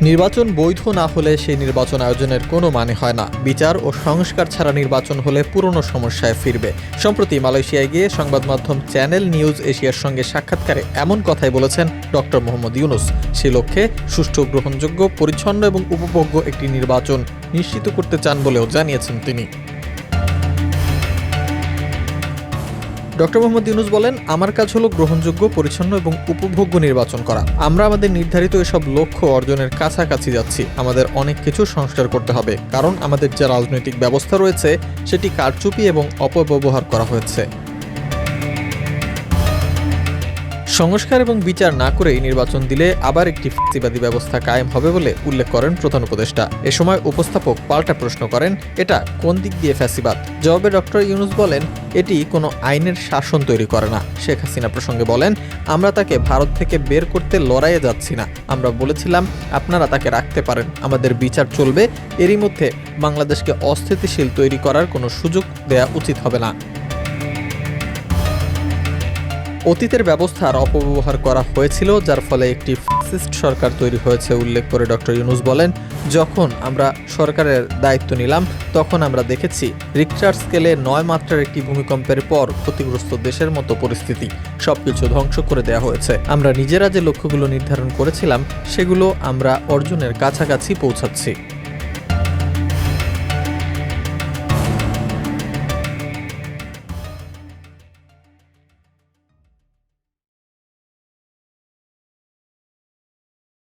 নির্বাচন বৈধ না হলে সেই নির্বাচন আয়োজনের কোনো মানে হয় না। বিচার ও সংস্কার ছাড়া নির্বাচন হলে পুরনো সমস্যায় ফিরবে। সম্প্রতি মালয়েশিয়ায় গিয়ে সংবাদ মাধ্যম চ্যানেল নিউজ এশিয়ার সঙ্গে সাক্ষাৎকারে এমন কথাই বলেছেন ডক্টর মোহাম্মদ ইউনূস। সে লক্ষ্যে সুষ্ঠু, গ্রহণযোগ্য, পরিচ্ছন্ন এবং উপভোগ্য একটি নির্বাচন নিশ্চিত করতে চান বলেও জানিয়েছেন তিনি। ডক্টর মোহাম্মদ ইউনূস বলেন, আমার কাজ হলো গ্রহণযোগ্য, পরিচ্ছন্ন এবং উপভোগ্য নির্বাচন করা। আমরা আমাদের নির্ধারিত এসব লক্ষ্য অর্জনের কাছাকাছি যাচ্ছি। আমাদের অনেক কিছু সংস্কার করতে হবে, কারণ আমাদের যে রাজনৈতিক ব্যবস্থা রয়েছে সেটি কারচুপি এবং অপব্যবহার করা হয়েছে। সংস্কার এবং বিচার না করেই নির্বাচন দিলে আবার একটি ফ্যাসিবাদী ব্যবস্থা কায়েম হবে বলে উল্লেখ করেন প্রধান উপদেষ্টা। এ সময় উপস্থাপক পাল্টা প্রশ্ন করেন, এটা কোন দিক দিয়ে ফ্যাসিবাদ? জবাবে ডক্টর ইউনূস বলেন, এটি কোনো আইনের শাসন তৈরি করে না। শেখ হাসিনা প্রসঙ্গে বলেন, আমরা তাকে ভারত থেকে বের করতে লড়াইয়ে যাচ্ছি না। আমরা বলেছিলাম আপনারা তাকে রাখতে পারেন, আমাদের বিচার চলবে। এরই মধ্যে বাংলাদেশকে অস্থিতিশীল তৈরি করার কোনো সুযোগ দেয়া উচিত হবে না। অতীতের ব্যবস্থার অপব্যবহার করা হয়েছিল, যার ফলে একটি ফ্যাসিস্ট সরকার তৈরি হয়েছে উল্লেখ করে ডক্টর ইউনূস বলেন, যখন আমরা সরকারের দায়িত্ব নিলাম তখন আমরা দেখেছি রিক্টার স্কেলে 9 মাত্রার একটি ভূমিকম্পের পর ক্ষতিগ্রস্ত দেশের মতো পরিস্থিতি। সবকিছু ধ্বংস করে দেওয়া হয়েছে। আমরা নিজেরা যে লক্ষ্যগুলো নির্ধারণ করেছিলাম সেগুলো আমরা অর্জনের কাছাকাছি পৌঁছাচ্ছি।